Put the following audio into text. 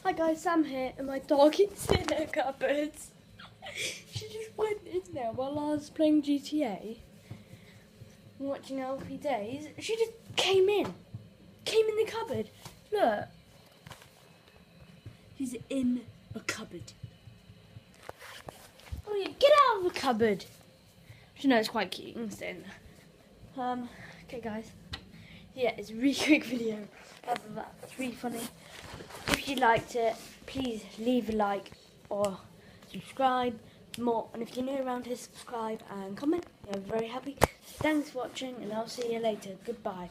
Hi guys, Sam here, and my dog is in her cupboard. She just went in there while I was playing GTA, watching LP Days. She just came in the cupboard. Look, she's in a cupboard. Oh yeah, get out of the cupboard. She knows it's quite cute. You can stay in there. Okay guys. Yeah, it's a really quick video. Other than that, it's really funny. If you liked it, please leave a like or subscribe more. And if you're new around here, subscribe and comment. I'm very happy. Thanks for watching, and I'll see you later. Goodbye.